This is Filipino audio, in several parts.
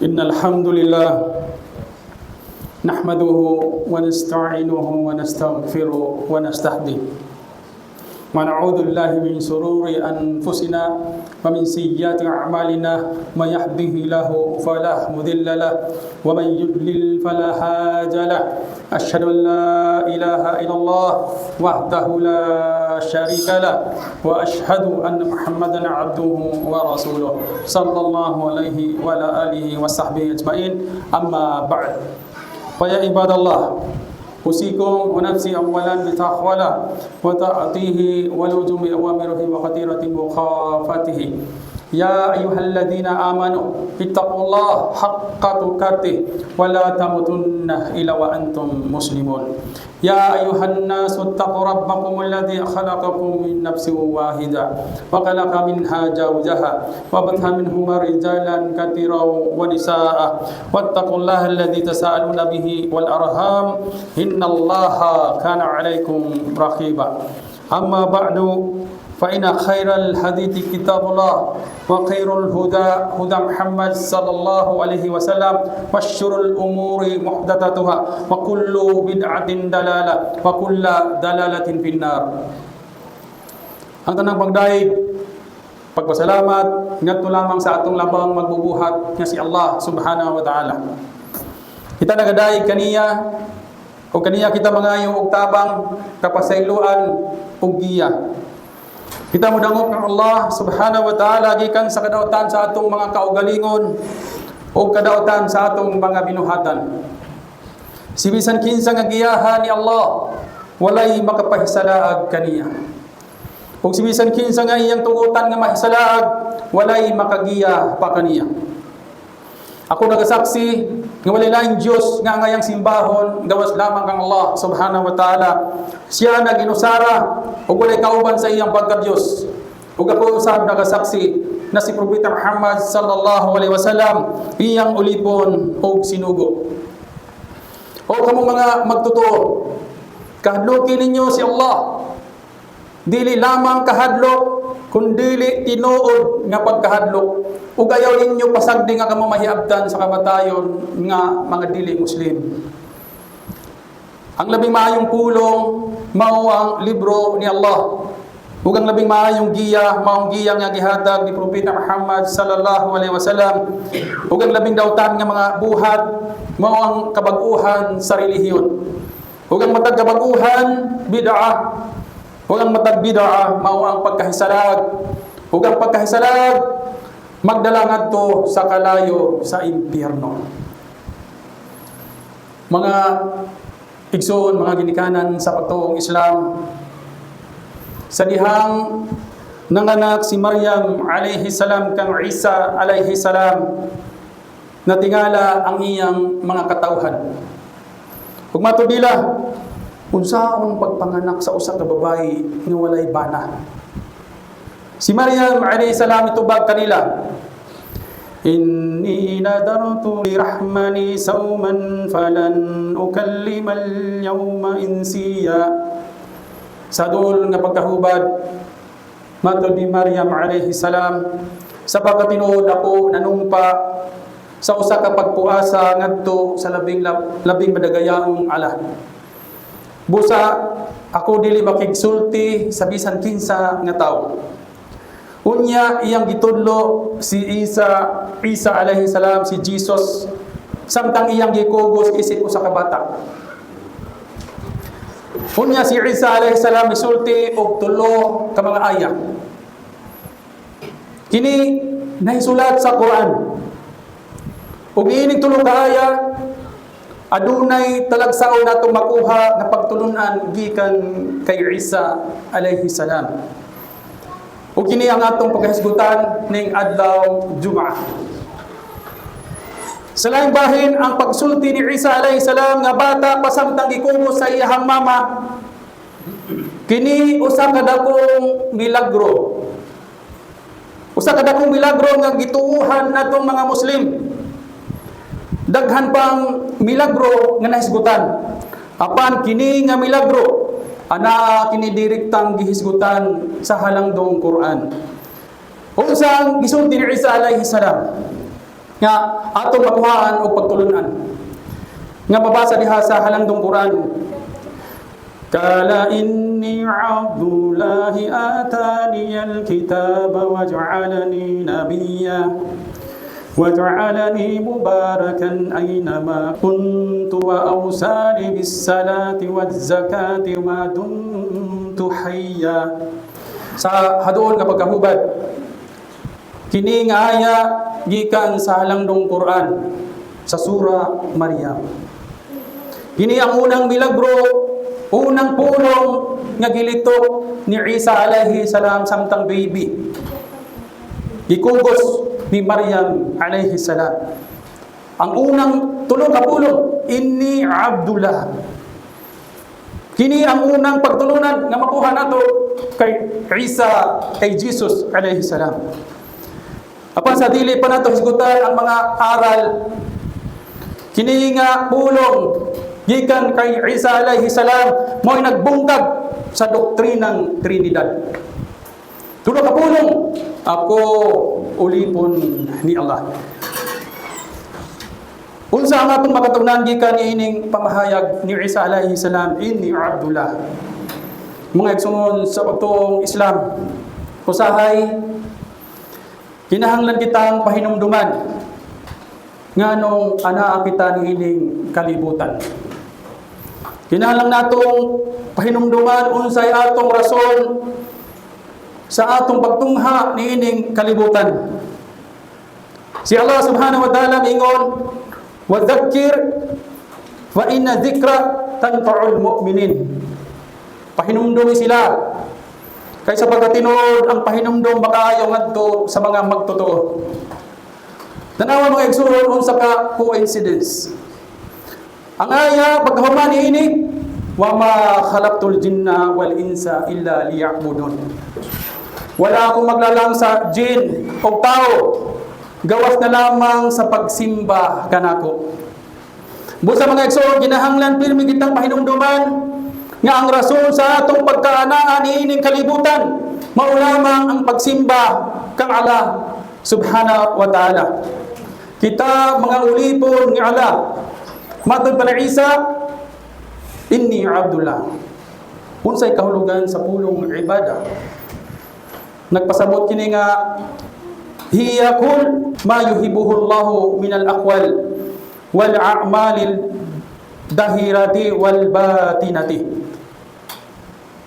إن الحمد لله نحمده ونستعينه ونستغفره ونستهديه ونعوذ بالله من شرور أنفسنا ومن سيئات أعمالنا من يهده الله فلا مضل له ومن يضلل فلا هادي له أشهد أن لا إله إلا الله وحده لا شريك له وأشهد أن محمدا عبده ورسوله صلى الله عليه وعلى آله وصحبه أجمعين أما بعد فيا عباد الله أوصيكم ونفسي أولا بتقوى الله وطاعته ولزوم أوامره وخطيرة مخافته يا أيها الذين آمنوا اتقوا الله حق تقاته ولا تموتن إلا وأنتم مسلمون يا أيها الناس اتقوا ربكم الذي خلقكم من نفس واحدة وخلق منها زوجها وبث منهما رجالا كثيرا ونساء واتقوا الله الذي تساءلون به والأرحام إن الله كان عليكم رقيبا أما بعد فإن خير الحديث كتاب الله وخير الهدى هدى محمد صلى الله عليه وسلم وشر الأمور محدثاتها وكل بدعة دلالة وكل دلالة في النار. Ang tanang pagdaig, pagpasalamat ngadto lamang sa atong labang magbubuhat nga si Allah subhanahu wa ta'ala. Kita nagadaig kaniya o kaniya kita mangayo og tabang kapasayloan ug giya. Kita mudangop ng Allah subhanahu wa ta'ala gikan sa kadautan sa atong mga kaugalingon o kadautan sa atong mga binuhatan. Si bisan kinsa nga giyahan ni Allah walay makapahisalaag kaniya. O si bisan kinsa nga iyang tugutan nga mahisalaag walay makagiya pa kaniya. Ako nagasaksi nga walay laing Dios nga ngayang simbahon gawas lamang kang Allah subhanahu wa ta'ala. Siya naginusara ug walay kauban sa iyang pagka-Dios. Ug ako usab nagasaksi na si Propeta Muhammad sallallahu alaihi wasallam iyang ulipon ug sinugo. O kamo mga magtutuo, kahadlokin ninyo si Allah. Dili lamang kahadlok kundi tinuod nga pagkahadlok. Ug ayaw ninyo pasagdi nga kamo mahiabtan sa kamatayon nga mga dili Muslim. Ang labing maayong pulong mao ang libro ni Allah. Ug ang labing maayong giya mao ang giya nga gihatag ni Propeta Muhammad sallallahu alaihi wasallam. Ug ang labing dawtan nga mga buhat mao ang kabag-uhan sa relihiyon. Ug ang matag kabag-uhan bid'ah. Ug ang matag bid'ah mao ang pagkahisalag. Ug ang pagkahisalag magdala ngadto sa kalayo sa impyerno. Mga igsoon, mga ginikanan sa pagtuong Islam, sa dihang nanganak si Maryam alayhi salam kang Isa alayhi salam, natingala ang iyang mga katawhan. Ug matubila unsaon pagpanganak sa usa ka babayi nga walay bana. Si Maryam alayhi salam itubag kanila, Inni nadartu lirahmani sawman falan ukallimal yawma insiya. Sa dul nga pagkahubad matod ni Maryam alayhi salam, sa pagkatinuod ako nanumpa sa usa ka pagpuasa ngadto sa labing madagayaong ala. Busa ako dili makigsulti sa bisan kinsa nga tawo. Unya iyang gitudlo si Isa alayhi salam, si Jesus, samtang iyang gikugos isip usa ka bata. Unya si Isa alayhi salam misulti og tulo ka mga aya. Kini nahisulat sa Quran. Ug ining tulo ka aya adunay talagsaon natong makuha na pagtulunan gikan kay Isa alayhi salam. O kini ang atong paghisgutan ning adlaw Jumaa. Sa laing bahin ang pagsulti ni Isa alayhi salam nga bata pasamtang gikugos sa iyang mama, kini usa ka dakong milagro. Usa ka dakong milagro nga gituuhan natong mga Muslim. Daghan pang milagro nga nahisgutan. Apan kini nga milagro ana kini direktang gihisgutan sa halangdong Quran. Unsang gisulti ni Isa alayhi salam? nga atong makuhaan o pagtulunan. Nga mabasa diha sa Halangdong Quran. Kala inni abdullahi ataniyal kitaba waj'alani nabiyya waj'alani mubarakan aynama kuntu wa awsani bis salati waz zakati ma dumtu hayya. Sa haduon nga pagkahubad, kini nga aya gikan sa Halangdong Quran sa Surah Maryam. Kini ang unang milagro, unang pulong nga gilito ni Isa alayhi salam samtang baby. Gikugos ni Maryam alayhi salam. Ang unang tulong ka pulong, inni Abdullah. Kini ang unang pagtulunan nga makuha nato kay Isa, kay Jesus alayhi salam. Apan sa dili pa nato hisgutan ang mga aral, kini nga pulong gikan kay Isa alayhi salam mo'y nagbungkag sa doktrinang Trinidad. Tulo ka pulong, ako ulipon ni Allah. Unsa ang atong makatunan gikan ining pamahayag ni Isa alayhi salam, inni Abdullah. Mga igsoon sa pagtuong Islam, usahay kinahanglan kitang pahinumduman nganong anaa kita niining kalibutan. Kinahanglan natong pahinumduman unsay atong rason sa atong pagtungha niining kalibutan. Si Allah subhanahu wa ta'ala mingon, wa dhakkir fa inna dhikra tanfa'ul mu'minin. Pahinumdumi sila kaysa pagkatinuod ang pahinumdum makaayo ngadto sa mga magtotoo. Tanawa mga igsoon unsa ka coincidence. Ang aya pagkahuman niini, wa ma khalaqtul jinna wal insa illa liya'budun. Wala akong maglalang sa jin o tao, gawas na lamang sa pagsimba kanako. Busa mga igsoon, kinahanglan pirmi kitang pahinumduman nga ang rason sa atong pagkaanaa niining kalibutan mao lamang ang pagsimba kang Allah subhanahu wa ta'ala. Kita mga ulipon ni Allah. Matod pa ni Isa, inni Abdullah. Unsay kahulugan sa pulong ibadah. Nagpasabot kini nga hiya kul ma yuhibbuhu Allahu min al-aqwal wal a'malil dahirati wal batinati.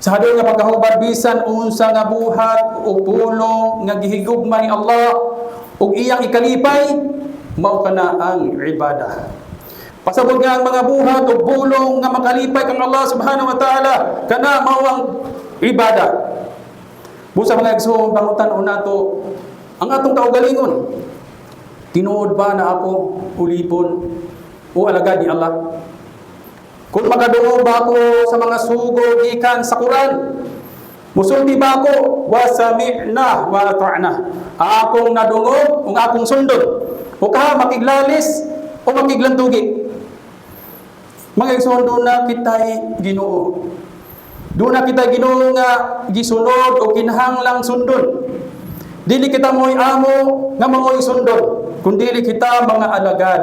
Sa hadon nga pagkahubad bisan unsa nga buhat o pulong nga gihigugma ni Allah ug iyang ikalipay, mao kana ang ibadah. Pasabot nga ang mga buhat o pulong nga makalipay kang Allah subhanahu wa ta'ala, kana mao ang ibadah. Busa mga igsoon, pangutan-on nato ang atong kaugalingon. Tinuod ba na ako ulipon o alagad ni Allah? Kung makadungog ba ako sa mga sugod gikan sa Quran, musulti ba ako wa sami'na wa ata'na? Akong nadungog ug akong sundon. O ka makiglalis o makiglantugi. Mga igsoon, doon na kita'y Ginoo. Doon na kita'y Ginoo nga gisunod o kinahanglang sundon. Dili kita mo'y amo nga mangoy sundon, kundi kita mga alagad.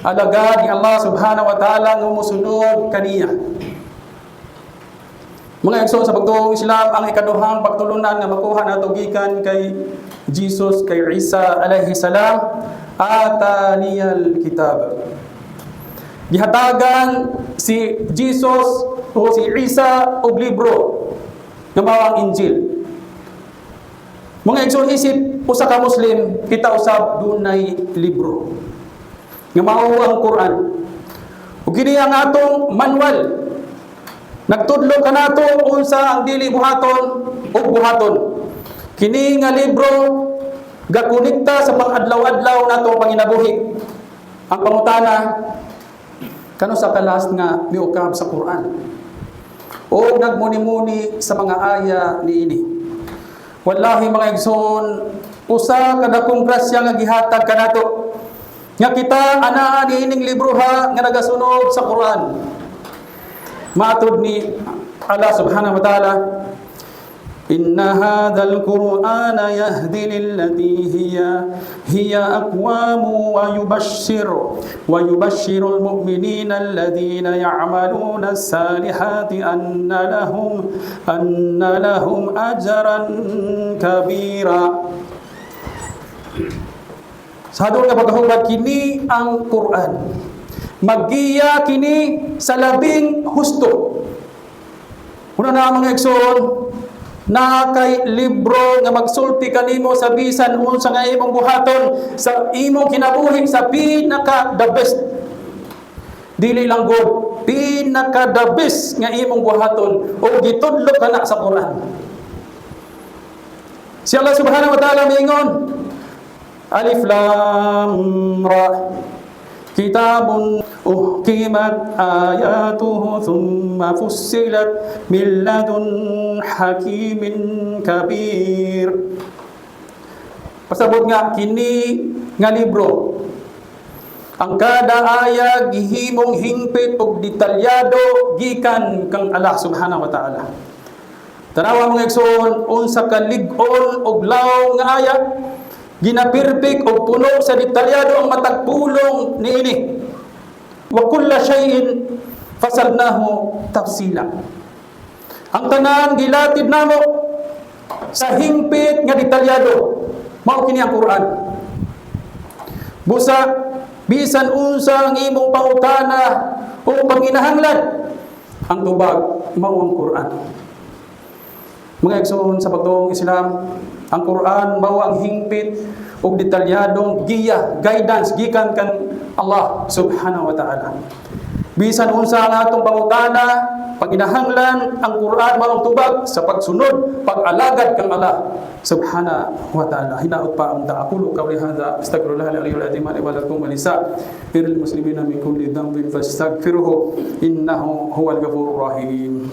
Alagad ni Allah subhanahu wa ta'ala nga musunod kaniya. Mga igsoon, sa pagtuong Islam, ang ikaduhang pagtulunan nga makuha nato gikan kay Jesus, kay Isa alayhi salam, ataniyal kitab. Gihatagan si Jesus o si Isa og libro nga mao ang Injil. Mga igsoon, isip usa ka Muslim, kita usab dunay libro nga mao ang Quran. Ug kini ang atong manual. Nagtudlo ka nato unsa ang dili buhaton ug buhaton. Kini nga libro gakonekta sa pang-adlaw-adlaw natong panginabuhi. Ang pangutana, kano sa kalas nga miukab sa Quran? O nagmuni-muni sa mga aya niini. Wallahi mga igsoon, usa ka dakong grasya nga gihatag kanato nga kita anaa niining libro ha nga nagasunod sa Quran. Matud ni Allah subhanahu wa ta'ala, Inna hadzal Qur'ana yahdi lillati hiya aqwamu wa yubashshirul mu'minina alladhina ya'maluna as-salihati anna lahum ajran kabira. Sa hadong nga pagkahubad kini ang Quran. Magiya kini sa labing husto. Una na mga igsoon, na kay libro nga magsulti kanimo sa bisan unsa nga imong buhaton sa imong kinabuhi sa pinaka the best. Dili lang good, pinaka the best nga imong buhaton o gitudlo kana sa Quran. Si Allah Subhanahu wa Ta'ala miingon, Alif Lam Ra, Kitabun uhkimat ayatuhu thumma fussilat min ladun hakimin kabir. Pasabot nga kini nga libro, ang kada aya gihimong hingpit ug detalyado gikan kang Allah Subhanahu wa Ta'ala. Tanawa mga igsoon, unsa ka lig-on og law nga aya, ginapirpik og puno sa detalyado ang matag pulong niini. Wa kulla shay'in fasalnahu tafsila. Ang tanan gilatid namo sa hingpit nga detalyado. Mao kini ang Quran. Busa bisan unsa ang imong pangutana o panginahanglan, ang tubag mao ang Quran. Mga igsoon sa pagtuong Islam, ang Quran mao ang hingpit ug detalyadong guidance gikan kan Allah Subhanahu wa Ta'ala. Bisan unsa ang atong pangutana, panginahanglan, ang Quran mao ang tubag sa pagsunod, pag-alagad kang Allah Subhanahu wa Ta'ala. Hinaot pa ang aqulu qawli hadza astaghfirullah al-aliyyil azim li wa lakum wa lisa'iril muslimina min kulli dhanbin fastaghfiruhu innahu huwal ghafurur rahim.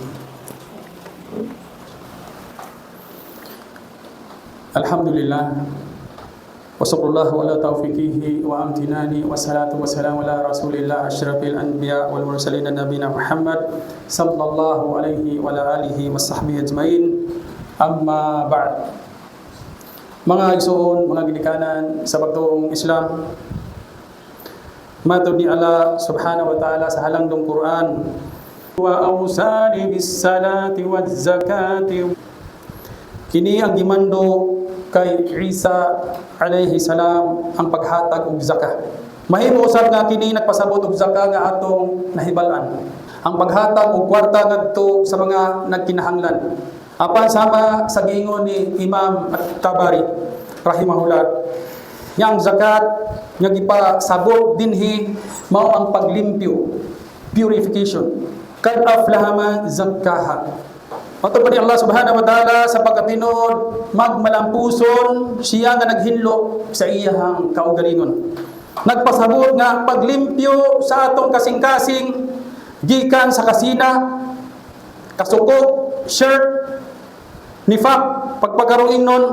Alhamdulillah wa sallallahu ala taufiqihi wa amtinani wa salatu wa salamu ala rasulillah asyrafil anbiya wal mursalin nabiyina Muhammad sallallahu alaihi wa ala alihi wa sahbihi ajmain. Amma ba'd. Mga igsoon, mga ginikanan sa pagtuong Islam, matod ni Allah Subhanahu wa Ta'ala sa halangdong Quran, wa awsani bis salati waz zakati. Kini ang gimando kay Isa alayhi salam ang paghatag og zakah. Mahimo usab nga kini nagpasabot og zakah nga atong nahibalan. Ang paghatag og kwarta ngadto sa mga nagkinahanglan. Apan sama sa giingon ni Imam At-Tabari rahimahullah, yang zakat nga gipasabot dinhi mao ang paglimpyo, purification. Kad aflaha man zakkaha. Matod pa ni Allah Subhanahu wa Ta'ala sa pagkatinod, magmalampuson siya nga naghinlo sa iyang kaugalingon. Nagpasabot nga paglimpyo sa atong kasing-kasing gikan sa kasina, kasukot, shirt, nifaq, pagpagaruin nun,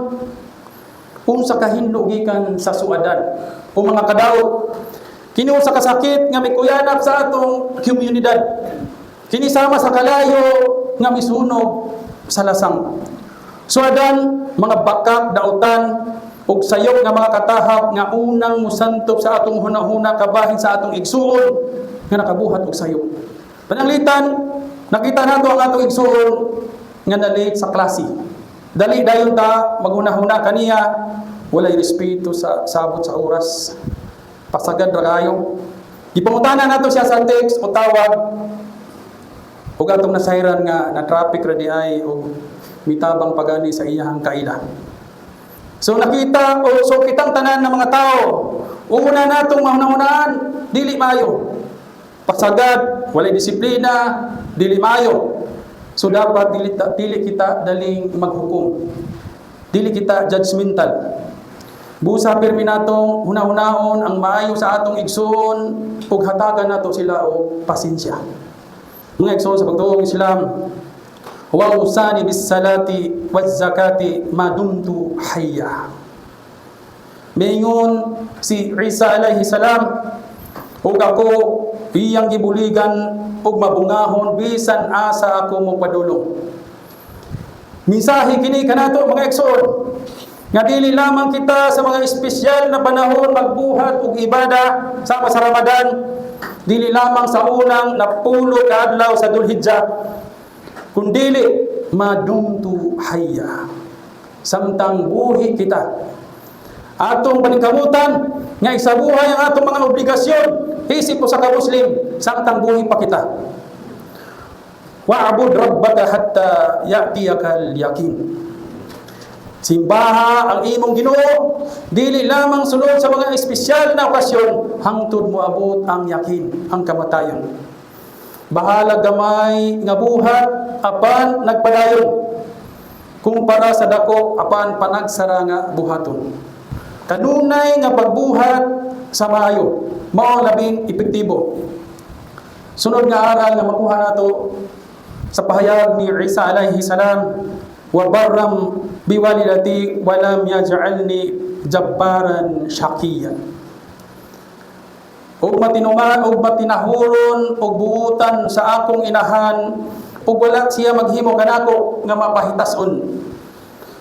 kung sa kahinlo gikan sa suadan o mga kadaot. Kini sa kasakit nga may kuyanap sa atong komunidad. Kini sama sa kalayo nga misunog sa lasang. Suadan, mga bakak, dautan, ug sayop nga mga katahap nga unang musantop sa atong hunahuna kabahin sa atong igsuon nga nakabuhat og sayop. Pananglitan, nakita nato ang atong igsuon nga na-late sa klase. Dali dayon ta maghunahuna kaniya, walay respeto sa sabot sa oras. Pasagad ra kayo. Gipangutana nato siya sa text o tawag, ug atong nasayran nga na traffic ra di ay ug mitabang pagani sa iyang kaila. So nakita o so kitang tanan ng mga tao, una natong mahunahunaan dili maayo. Pasagad, walay disiplina, dili maayo. So dapat dili kita daling maghukom. Dili kita judgmental. Busa pirmi natong hunahunahon ang maayo sa atong igsoon ug hatagan nato sila og pasensya. Mga igsoon sa pagtuong Islam, wa usani bis salati waz zakati madumtu hayya. Mingon si Isa alayhi salam, ug ako iyang gibuligan ug mabungahon bisan asa ako mo padulong. Mensahe kini kanato mga igsoon nga dili lamang kita sa mga espesyal na panahon magbuhat og ibada sama sa Ramadan, dili lamang sa unang napulo ka adlaw sa Dhul-Hijjah, kundili madumtu hayya samtang buhi kita. Atong paningkamutan nga isabuhay ang atong mga obligasyon isip po sa ka-Muslim samtang buhi pa kita. Wa'bud rabbaka hatta ya'tiyakal yaqin. Simbaha ang imong Ginoo dili lamang sulod sa mga espesyal na okasyon hangtod moabot ang yakin, ang kamatayon. Bahala gamay nga buhat apan nagpadayon kumpara sa dako apan panagsara nga buhaton. Kanunay nga pagbuhat sa maayo mao labing epektibo. Sunod nga aral nga makuha nato sa pahayag ni Isa alayhi salam, wa barram biwalidati wa lam yaj'alni jabbaran shaqiyan. Og matinuman og matinahuron og buutan sa akong inahan ug wala siya maghimo kanako nga mapahitason.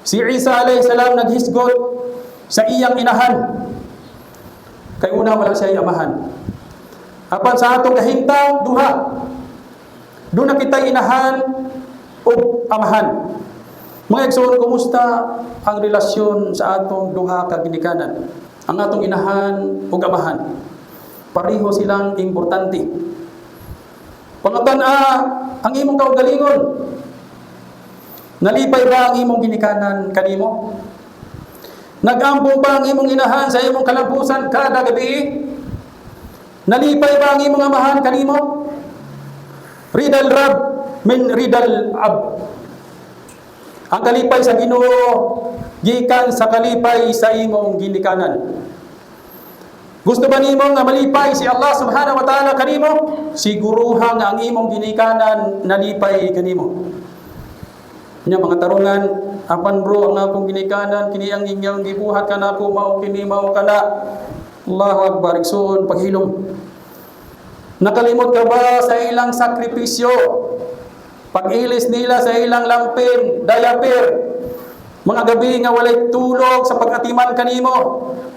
Si Isa alayhi salam naghisgot sa iyang inahan kay una wala siya amahan. Apan sa atong kahimtang duha, doon na kita inahan ug amahan. Mga igsoon, kumusta ang relasyon sa atong duha ka ginikanan? Ang atong inahan ug amahan. Pareho silang importante. Pangatan-a, ang imong kaugalingon. Nalipay ba ang imong ginikanan kanimo? Nag-ampo ba ang imong inahan sa imong kalampusan kada gabi? Nalipay ba ang imong amahan kanimo? Ridal Rab min ridal Ab. Ang kalipay sa Ginoo gikan sa kalipay sa imong ginikanan. Gusto ba nimo nga malipay si Allah subhanahu wa ta'ala kanimo? Siguruha nga ang imong ginikanan nalipay kanimo. Nya mga tarungan, apan bro ang akong ginikanan kini ang inyong gibuhat kanako mao kini mao kana. Allahu akbar, igsoon paghilom. Nakalimot ka ba sa ilang sakripisyo? Pag-ilis nila sa ilang lampin, diaper, mga gabi nga walay tulog sa pag-atiman kanimo,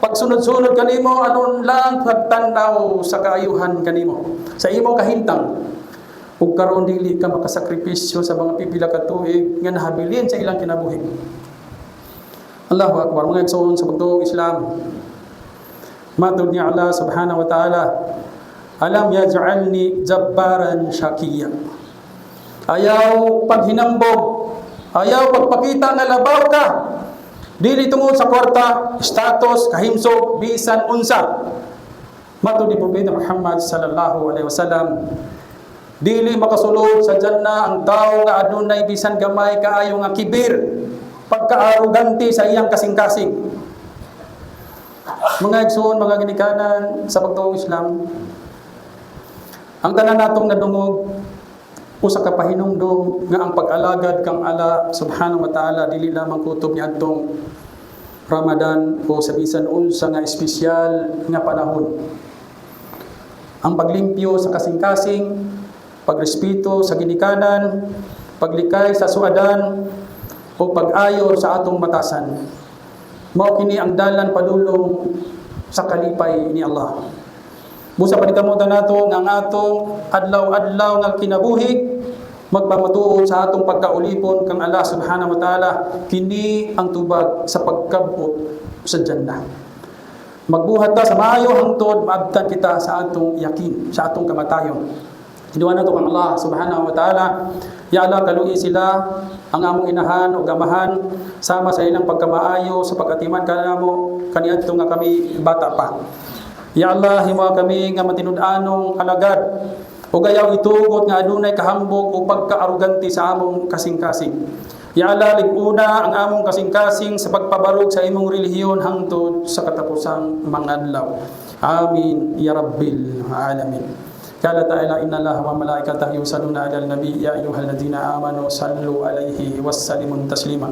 pagsunod-sunod kanimo, anon lang pagtanaw sa kaayuhan kanimo, sa imong kahintang. Ug karon dili ka makasakripisyo sa mga pipila ka tuig nga nahabilin sa ilang kinabuhi. Allahu akbar, mga igsoon sa pagtuo Islam. Matud ni Allah subhanahu wa ta'ala, alam yaj'alni jabbaran shaqiyan. Ayaw paghinambog, ayaw pagpakita na labaw ka. Dili tungod sa kwarta, status, kahimsog, bisan unsa. Matud ni Propeta Muhammad sallallahu alaihi wasallam, dili makasulod sa Jannah ang tawo nga adunay bisan gamay kaayo nga kibir, pagka-arugante sa iyang kasing-kasing. Mga igsoon, mga ginikanan sa pagtuo Islam, ang tanan natong nadungog usa ka pahinumdom nga ang pag-alagad kang Allah subhanahu wa ta'ala dili lamang kutob ni adtong Ramadan o sa bisan unsa nga espesyal nga panahon. Ang paglimpyo sa kasing-kasing, pagrespeto sa ginikanan, paglikay sa suadan o pag-ayo sa atong batasan. Mao kini ang dalan padulong sa kalipay ni Allah. Busa panikamutan nato nga ang atong adlaw-adlaw nga kinabuhi magpamatuod sa atong pagkaulipon kang Allah subhanahu wa ta'ala, kini ang tubag sa pagkabot sa Jannah. Magbuhat ta sa maayo hangtod maabtan kita sa atong yakin, sa atong kamatayon. Hinuan nato kang Allah subhanahu wa ta'ala, ya Allah kaluhi sila ang among inahan o gamahan sama sa ilang pagkamaayo sa pagatiman kanamo kaniadto nga kami bata pa. Ya Allah, himo kami nga matinud-anong alagad o gayaw itugot nga adunay kahambog o pagka-arugante sa among kasing-kasing. Ya Allah, liguna ang among kasing-kasing sa pagpabarog sa imong relihiyon hangtod sa katapusang mga adlaw. Amin ya rabbil alamin. Qala ta'ala inna Allaha wa malaikatahu yusalluna 'alan nabiy ya ayyuhalladhina amanu sallu 'alaihi wassallimu taslima.